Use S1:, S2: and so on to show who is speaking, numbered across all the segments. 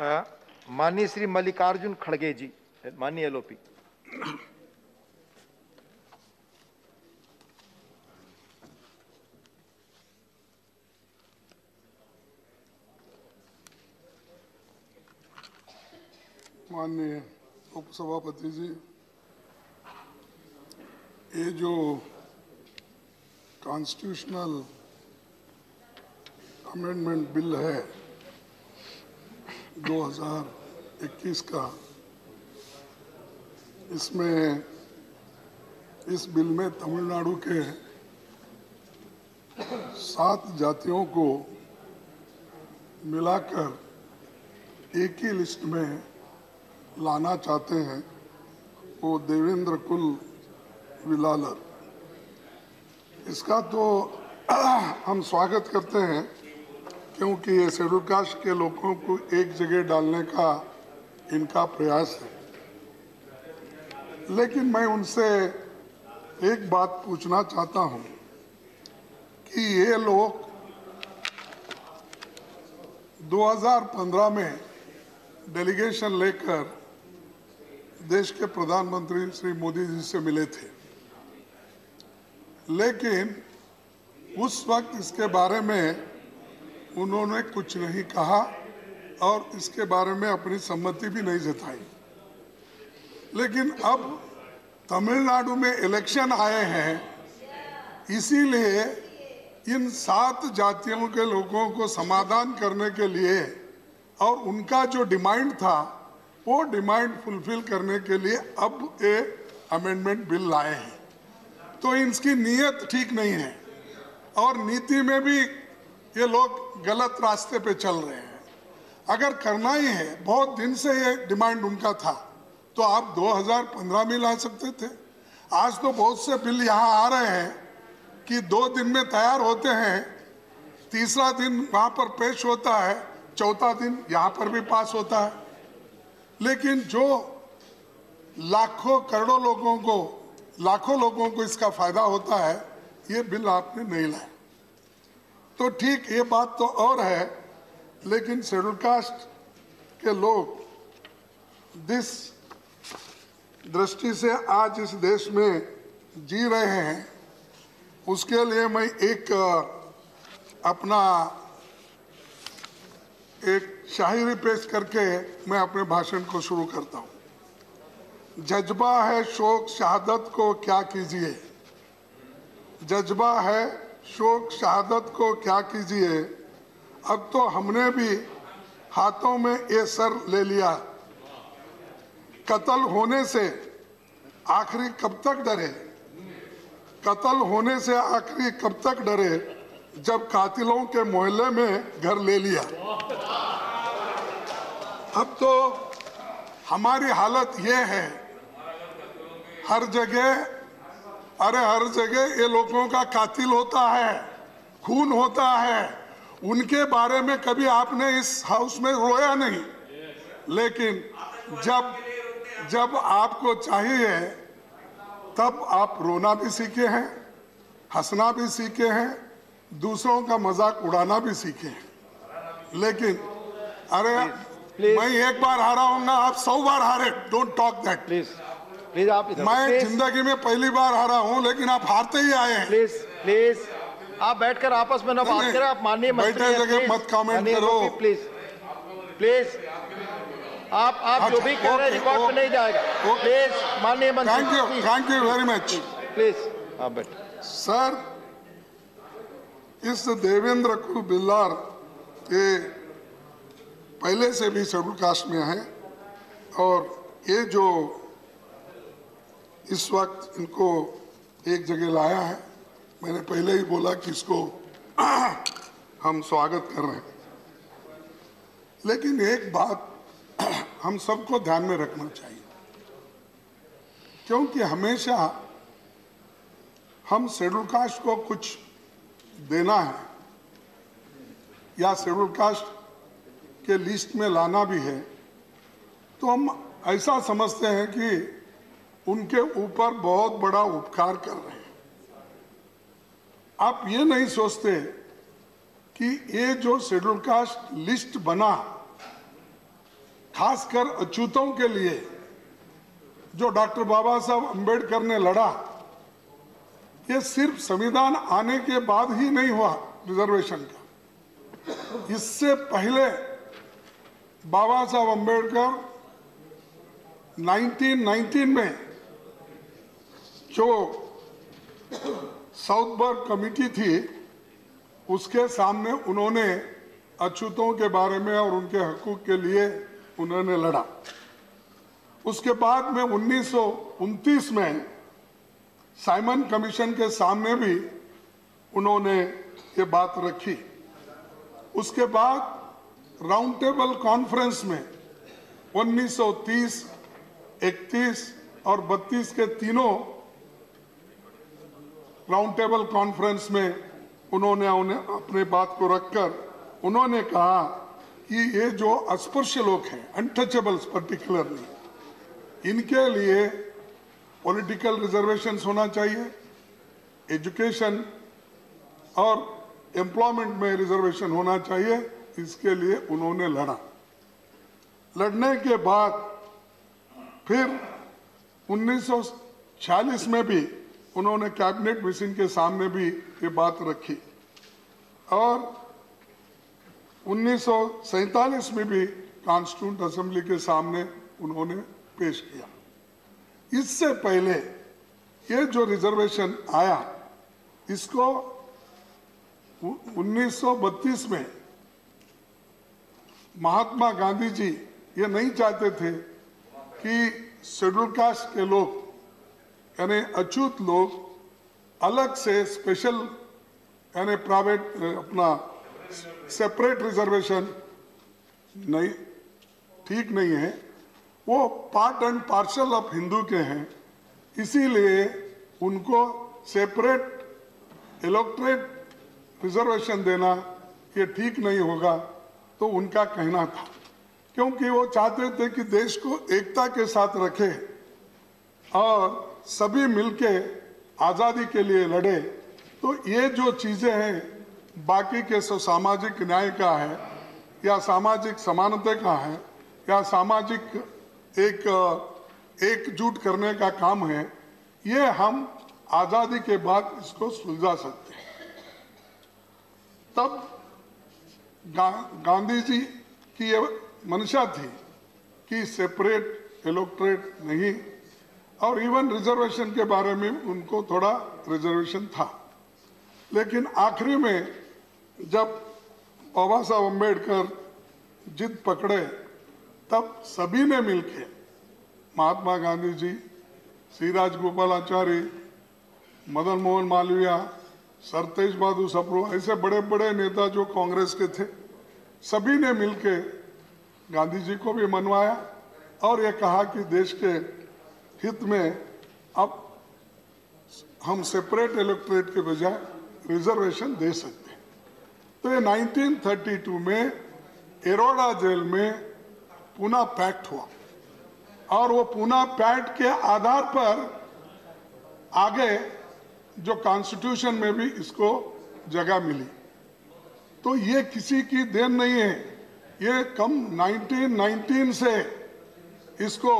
S1: माननीय श्री मल्लिकार्जुन खड़गे जी, माननीय एलओपी।
S2: माननीय उपसभापति जी, ये जो कॉन्स्टिट्यूशनल अमेंडमेंट बिल है 2021 का, इसमें इस बिल में तमिलनाडु के 7 जातियों को मिलाकर एक ही लिस्ट में लाना चाहते हैं, वो देवेंद्र कुल विलालर। इसका तो हम स्वागत करते हैं, क्योंकि ये शेड्यूल कास्ट के लोगों को एक जगह डालने का इनका प्रयास है। लेकिन मैं उनसे एक बात पूछना चाहता हूं कि ये लोग 2015 में डेलीगेशन लेकर देश के प्रधानमंत्री श्री मोदी जी से मिले थे, लेकिन उस वक्त इसके बारे में उन्होंने कुछ नहीं कहा और इसके बारे में अपनी सम्मति भी नहीं जताई। लेकिन अब तमिलनाडु में इलेक्शन आए हैं, इसीलिए इन 7 जातियों के लोगों को समाधान करने के लिए और उनका जो डिमांड था वो डिमांड फुलफिल करने के लिए अब ये अमेंडमेंट बिल लाए हैं। तो इनकी नीयत ठीक नहीं है और नीति में भी ये लोग गलत रास्ते पे चल रहे हैं। अगर करना ही है, बहुत दिन से ये डिमांड उनका था, तो आप 2015 में ला सकते थे। आज तो बहुत से बिल यहाँ आ रहे हैं कि 2 दिन में तैयार होते हैं, तीसरा दिन वहाँ पर पेश होता है, चौथा दिन यहाँ पर भी पास होता है। लेकिन जो लाखों करोड़ों लोगों को इसका फायदा होता है, ये बिल आपने नहीं लाया। तो ठीक, ये बात तो और है, लेकिन शेड्यूल कास्ट के लोग जिस दृष्टि से आज इस देश में जी रहे हैं, उसके लिए मैं एक शायरी पेश करके मैं अपने भाषण को शुरू करता हूँ। जज्बा है शोक शहादत को क्या कीजिए, जज्बा है शोक शहादत को क्या कीजिए, अब तो हमने भी हाथों में ये सर ले लिया। कत्ल होने से आखिरी कब तक डरे, कत्ल होने से आखिरी कब तक डरे, जब कातिलों के मोहल्ले में घर ले लिया। अब तो हमारी हालत ये है, हर जगह ये लोगों का कातिल होता है, खून होता है। उनके बारे में कभी आपने इस हाउस में रोया नहीं, लेकिन जब आपको चाहिए तब आप रोना भी सीखे हैं, हंसना भी सीखे हैं, दूसरों का मजाक उड़ाना भी सीखे हैं। लेकिन मैं एक बार हारा हूँगा, आप 100 बार हारे। Don't talk that please. आप मैं जिंदगी में पहली बार हारा हूँ, लेकिन आप हारते ही आए हैं।
S1: प्लीज आप बैठकर आपस में ना बात करें। आप माननीय
S2: बैठे जगह मत कमेंट करो
S1: प्लीज। आप जो भी कह रहे हैं रिकॉर्ड में नहीं जाएगा। प्लीज माननीय मंत्री।
S2: Thank you very much.
S1: Please आप बैठ।
S2: सर, इस देवेंद्र कुल बिल्लार के पहले से भी शेड्यूल कास्ट में है, और ये जो इस वक्त इनको एक जगह लाया है, मैंने पहले ही बोला कि इसको हम स्वागत कर रहे हैं। लेकिन एक बात हम सबको ध्यान में रखना चाहिए, क्योंकि हमेशा हम शेड्यूल कास्ट को कुछ देना है या शेड्यूल कास्ट के लिस्ट में लाना भी है, तो हम ऐसा समझते हैं कि उनके ऊपर बहुत बड़ा उपकार कर रहे हैं। आप ये नहीं सोचते कि ये जो शेड्यूल कास्ट लिस्ट बना खासकर अछूतों के लिए जो डॉक्टर बाबा साहब अंबेडकर ने लड़ा, ये सिर्फ संविधान आने के बाद ही नहीं हुआ रिजर्वेशन का। इससे पहले बाबा साहब अंबेडकर 1919 में जो साउथबर्ग कमेटी थी, उसके सामने उन्होंने अछूतों के बारे में और उनके हकूक के लिए उन्होंने लड़ा। उसके बाद में 1929 में साइमन कमीशन के सामने भी उन्होंने ये बात रखी। उसके बाद राउंड टेबल कॉन्फ्रेंस में 1930, 31 और 32 के तीनों राउंड टेबल कॉन्फ्रेंस में उन्होंने अपने बात को रखकर उन्होंने कहा कि ये जो अस्पृश्य लोग हैं, अनटचेबल्स पर्टिकुलरली, इनके लिए पॉलिटिकल रिजर्वेशंस होना चाहिए, एजुकेशन और एम्प्लॉयमेंट में रिजर्वेशन होना चाहिए। इसके लिए उन्होंने लड़ा। लड़ने के बाद फिर 1946 में भी उन्होंने कैबिनेट मिशन के सामने भी ये बात रखी और 1947 में भी कॉन्स्टिट्यूंट असेंबली के सामने उन्होंने पेश किया। इससे पहले ये जो रिजर्वेशन आया, इसको 1932 में महात्मा गांधी जी ये नहीं चाहते थे कि शेड्यूल कास्ट के लोग यानी अछूत लोग अलग से स्पेशल यानी प्राइवेट अपना सेपरेट रिजर्वेशन नहीं, ठीक नहीं है। वो part and parcel of Hindu के हैं, इसीलिए उनको सेपरेट इलेक्टोरेट रिजर्वेशन देना ये ठीक नहीं होगा, तो उनका कहना था। क्योंकि वो चाहते थे कि देश को एकता के साथ रखे और सभी मिलके आज़ादी के लिए लड़े। तो ये जो चीज़ें हैं बाकी के सामाजिक न्याय का है या सामाजिक समानता का है या सामाजिक एकजुट करने का काम है, ये हम आज़ादी के बाद इसको सुलझा सकते हैं। तब गांधी जी की ये मंशा थी कि सेपरेट इलेक्टोरेट नहीं, और इवन रिजर्वेशन के बारे में उनको थोड़ा रिजर्वेशन था। लेकिन आखिरी में जब बाबा साहब अम्बेडकर जिद पकड़े, तब सभी ने मिलके, महात्मा गांधी जी, श्री राजगोपालाचारी, मदन मोहन मालवीय, सर तेज बहादुर सप्रू, ऐसे बड़े बड़े नेता जो कांग्रेस के थे, सभी ने मिलके गांधी जी को भी मनवाया और ये कहा कि देश के हित में अब हम सेपरेट इलेक्टोरेट के बजाय रिजर्वेशन दे सकते हैं। तो ये 1932 में एरोडा जेल में पूना पैक्ट हुआ और वो पूना पैक्ट के आधार पर आगे जो कॉन्स्टिट्यूशन में भी इसको जगह मिली। तो ये किसी की देन नहीं है, ये कम 1919 से इसको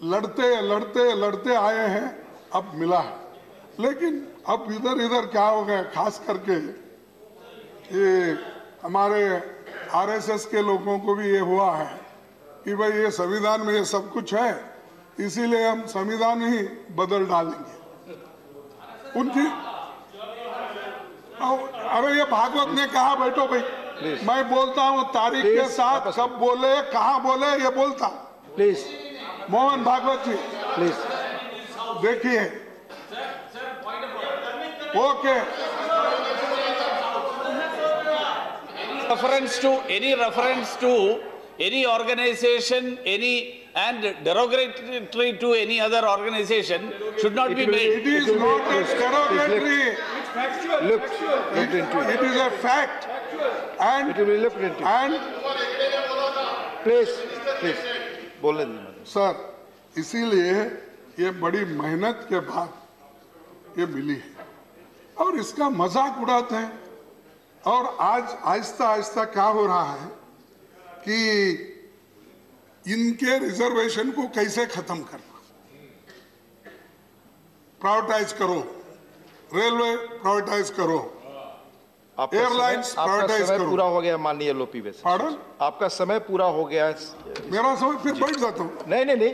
S2: लड़ते लड़ते लड़ते आए हैं, अब मिला है। लेकिन अब इधर इधर क्या हो गया, खास करके ये हमारे आरएसएस के लोगों को भी ये हुआ है कि भाई ये संविधान में ये सब कुछ है, इसीलिए हम संविधान ही बदल डालेंगे। उनकी अरे ये भागवत ने कहा, बैठो भाई, मैं बोलता हूँ तारीख के साथ, कब बोले कहाँ बोले ये बोलता।
S1: प्लीज
S2: मोहन भागवत जी
S1: प्लीज
S2: देखिए। Okay,
S3: reference to any organization, and derogatory to any other organization should not be made.
S2: it is not a derogatory.
S1: look into it.
S2: It is a fact, and
S1: It will be looked into.
S2: and
S1: please बोलने दीजिए।
S2: Sir, इसीलिए ये बड़ी मेहनत के बाद ये मिली है और इसका मजाक उड़ाते हैं। और आज आहिस्ता आहिस्ता क्या हो रहा है कि इनके रिजर्वेशन को कैसे खत्म करना, प्राइवेटाइज करो, रेलवे प्राइवेटाइज करो, एयरलाइंस प्राइवेटाइज करो।
S1: पूरा हो गया माननीय एलओपी वैसे।
S2: पार्डन?
S1: आपका समय पूरा हो गया है।
S2: मेरा समय फिर बैठ जाता हूँ।
S1: नहीं,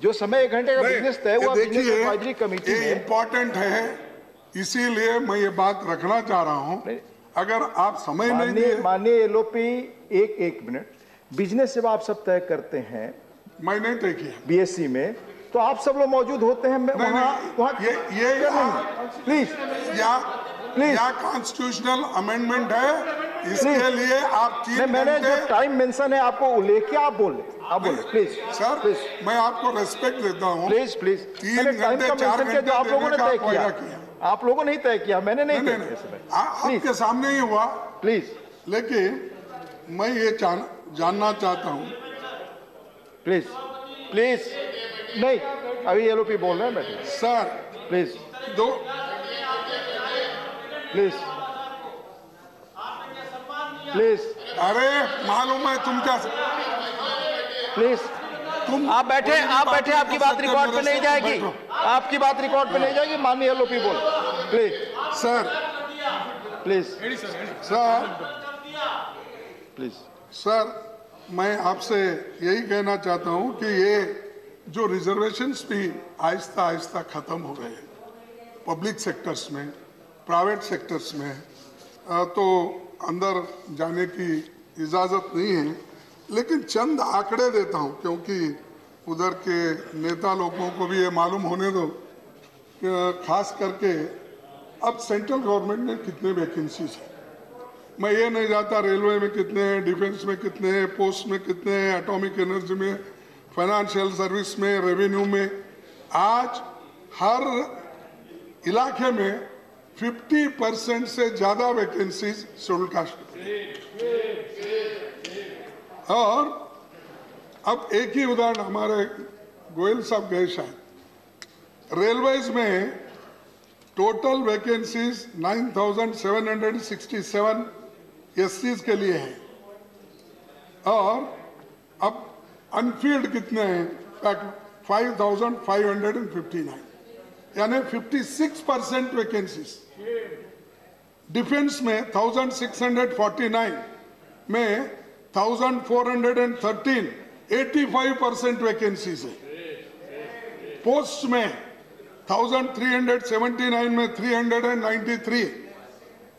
S1: जो समय 1 घंटे का बिजनेस तय हुआ बिजनेस एडवाइजरी कमेटी
S2: ये
S1: में
S2: इम्पोर्टेंट है, इसीलिए मैं ये बात रखना चाह रहा हूँ। अगर आप समय नहीं दिए।
S1: माननीय एलओपी, एक मिनट, बिजनेस जब आप सब तय करते हैं,
S2: मैं नहीं तय किया
S1: बीएससी में, तो आप सब लोग मौजूद होते हैं वहाँ प्लीज
S2: या कॉन्स्टिट्यूशनल अमेंडमेंट है, इसके लिए आप 3
S1: मैंने
S2: घंटे।
S1: जो टाइम मेंशन है आपको लेके आप बोले प्लीज
S2: सर, मैं आपको रेस्पेक्ट देता हूँ।
S1: प्लीज
S2: 3 घंटे 4 घंटे
S1: जो आप लोगों ने तय किया,
S2: किया।
S1: आप लोगों ने ही तय किया, मैंने नहीं तय किया।
S2: आपके सामने ही हुआ
S1: प्लीज,
S2: लेकिन मैं ये जानना चाहता हूँ।
S1: प्लीज नहीं, अभी एलओपी बोल रहे हैं बैठे।
S2: सर
S1: प्लीज प्लीज
S2: अरे मालूम है तुम क्या,
S1: तुम आप बैठे, आपकी बात रिकॉर्ड पे नहीं जाएगी, आपकी बात रिकॉर्ड पे नहीं जाएगी। माननीय एलओपी बोल, प्लीज
S2: सर, मैं आपसे यही कहना चाहता हूं कि ये जो रिजर्वेशंस भी आहिस्ता आहिस्ता खत्म हो रहे हैं पब्लिक सेक्टर्स में, प्राइवेट सेक्टर्स में, तो अंदर जाने की इजाज़त नहीं है। लेकिन चंद आंकड़े देता हूं, क्योंकि उधर के नेता लोगों को भी ये मालूम होने दो, खास करके अब सेंट्रल गवर्नमेंट में कितने वैकेंसीज हैं। मैं ये नहीं जानता रेलवे में कितने हैं, डिफेंस में कितने हैं, पोस्ट में कितने हैं, एटॉमिक एनर्जी में, फाइनेंशियल सर्विस में, रेवेन्यू में। आज हर इलाके में 50% से ज्यादा वैकेंसीज शेड्यूल कास्ट। और अब एक ही उदाहरण, हमारे गोयल साहब गए शायद, रेलवेज में टोटल वैकेंसीज 9,767 एससीज के लिए है, और अब अनफील्ड कितने हैं, 5,559, यानी 56% वैकेंसीज। डिफेंस में 1,649 में 1,413, 85% वैकेंसीज है। पोस्ट में 1,379 में 393,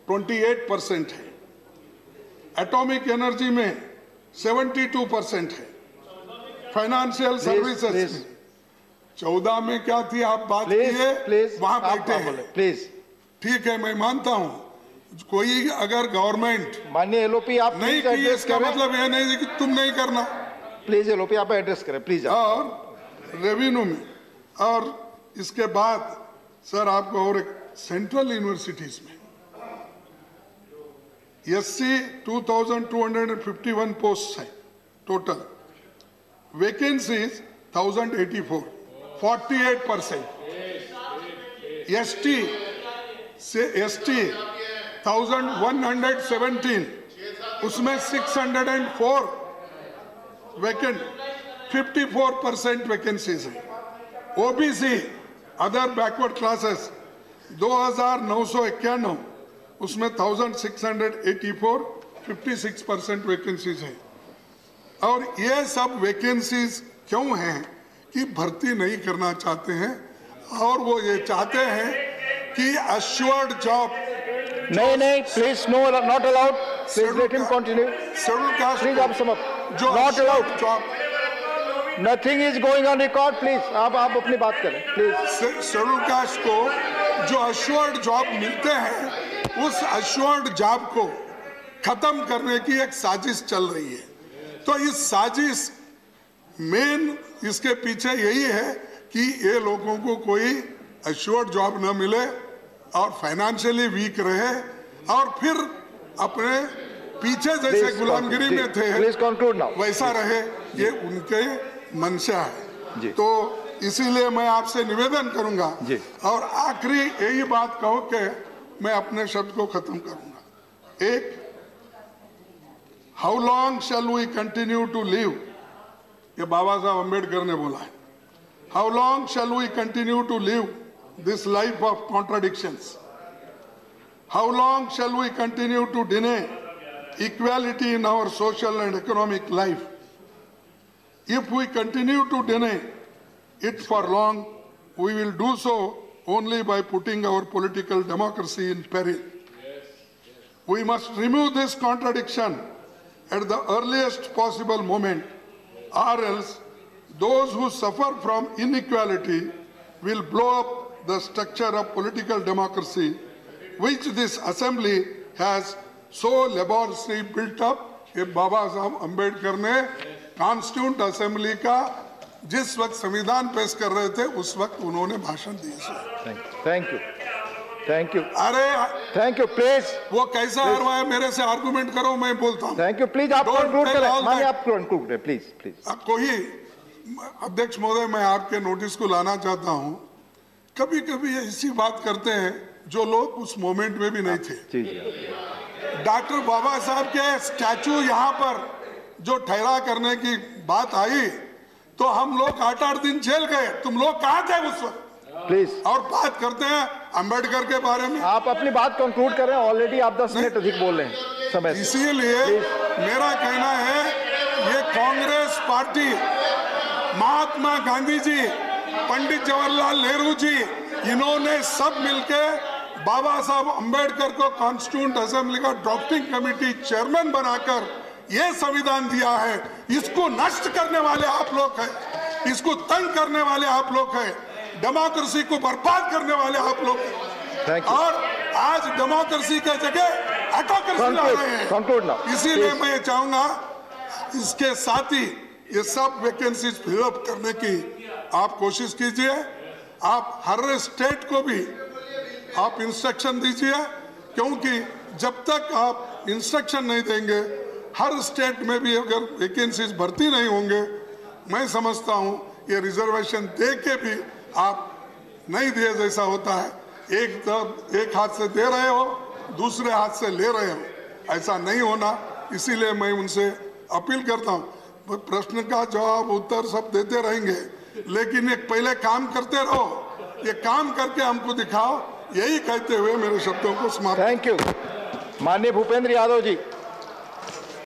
S2: 28% है। एटॉमिक एनर्जी में 72% है। फाइनेंशियल सर्विसेज में 14 में क्या थी, आप बात किए, वहां बैठे हैं।
S1: प्लीज,
S2: ठीक है, मैं मानता हूं कोई अगर गवर्नमेंट
S1: माननीय एलओपी आप
S2: नहीं की, इसका मतलब यह नहीं कि तुम नहीं करना।
S1: प्लीज एलओपी आप एड्रेस करें प्लीज।
S2: और रेवेन्यू में, और इसके बाद सर आपको और एक सेंट्रल यूनिवर्सिटीज में एससी 2,251 पोस्ट है टोटल, वैकेंसीज 1,084, 48%। एसटी 1,117, उसमें 604 वैकेंट, 54% वैकेंसीज है। ओबीसी अदर बैकवर्ड क्लासेस 2,991, उसमें 1,684, 56% वैकेंसीज है। और ये सब वैकेंसीज क्यों हैं कि भर्ती नहीं करना चाहते हैं, और वो ये चाहते हैं कि अश्योर्ड जॉब।
S1: नहीं please, no, not allowed, please let him continue.
S2: Schedule caste
S1: please आप समाप्त, not allowed, nothing is going on record. Please आप अपनी बात करें प्लीज।
S2: शेड्यूल कास्ट को जो अश्योर्ड जॉब मिलते हैं, उस अश्योर्ड जॉब को खत्म करने की एक साजिश चल रही है। तो इस साजिश मेन इसके पीछे यही है कि ये लोगों को कोई अश्योर्ड जॉब न मिले और फाइनेंशियली वीक रहे, और फिर अपने पीछे जैसे गुलामगिरी में थे वैसा रहे, ये उनके मंशा है। तो इसीलिए मैं आपसे निवेदन करूंगा, और आखिरी यही बात कहो कि मैं अपने शब्द को खत्म करूंगा। एक, how long shall we continue to live ये बाबा साहब अम्बेडकर ने बोला है। How long shall we continue to live this life of contradictions? How long shall we continue to deny equality in our social and economic life? If we continue to deny it for long, we will do so only by putting our political democracy in peril. We must remove this contradiction at the earliest possible moment, or else those who suffer from inequality will blow up the structure of political democracy, which this assembly has so laboriously built up. ये बाबा साहब अम्बेडकर ने constituent assembly का जिस वक्त संविधान पेश कर रहे थे उस वक्त उन्होंने भाषण दिए।
S1: Thank you, thank you.
S2: अरे
S1: थैंक यू, प्लीज।
S2: वो कैसा हरवाया, मेरे से आर्गुमेंट करो, मैं बोलता हूँ।
S1: थैंक यू, प्लीज आप कंक्लूड करें। माननीय आप कंक्लूड करें, प्लीज प्लीज।
S2: कोई अध्यक्ष महोदय, मैं आपके नोटिस को लाना चाहता हूँ, कभी कभी ऐसी बात करते हैं जो लोग उस मोमेंट में भी नहीं थे। डॉक्टर बाबा साहब के स्टैचू यहाँ पर जो ठहरा करने की बात आई तो हम लोग 8-8 दिन जेल गए। तुम लोग कहाँ थे उस वक्त?
S1: प्लीज। और
S2: बात करते हैं अम्बेडकर के बारे में।
S1: आप अपनी बात कंक्लूड करें, ऑलरेडी आप 10 मिनट अधिक बोल रहे हैं समय से।
S2: इसीलिए मेरा कहना है, ये कांग्रेस पार्टी, महात्मा गांधी जी, पंडित जवाहरलाल नेहरू जी, इन्होंने सब मिलके बाबा साहब अम्बेडकर को कॉन्स्टिट्यूंट असेंबली का ड्राफ्टिंग कमेटी चेयरमैन बनाकर ये संविधान दिया है। इसको नष्ट करने वाले आप लोग हैं, इसको तंग करने वाले आप लोग हैं, डेमोक्रेसी को बर्बाद करने वाले आप लोग हैं, और आज डेमोक्रेसी की जगह ऑटोक्रेसी ला रहे हैं। इसीलिए मैं ये चाहूंगा, इसके साथ ही ये सब वैकेंसीज फिलअप करने की आप कोशिश कीजिए। आप हर स्टेट को भी आप इंस्ट्रक्शन दीजिए, क्योंकि जब तक आप इंस्ट्रक्शन नहीं देंगे, हर स्टेट में भी अगर वैकेंसीज भर्ती नहीं होंगे, मैं समझता हूं ये रिजर्वेशन दे के भी आप नहीं दिए जैसा होता है। एक हाथ से दे रहे हो, दूसरे हाथ से ले रहे हो, ऐसा नहीं होना। इसीलिए मैं उनसे अपील करता हूं, प्रश्न का जवाब उत्तर सब देते रहेंगे, लेकिन एक पहले काम करते रहो, ये काम करके हमको दिखाओ। यही कहते हुए मेरे शब्दों को समाप्त।
S1: Thank you. माननीय भूपेंद्र यादव जी।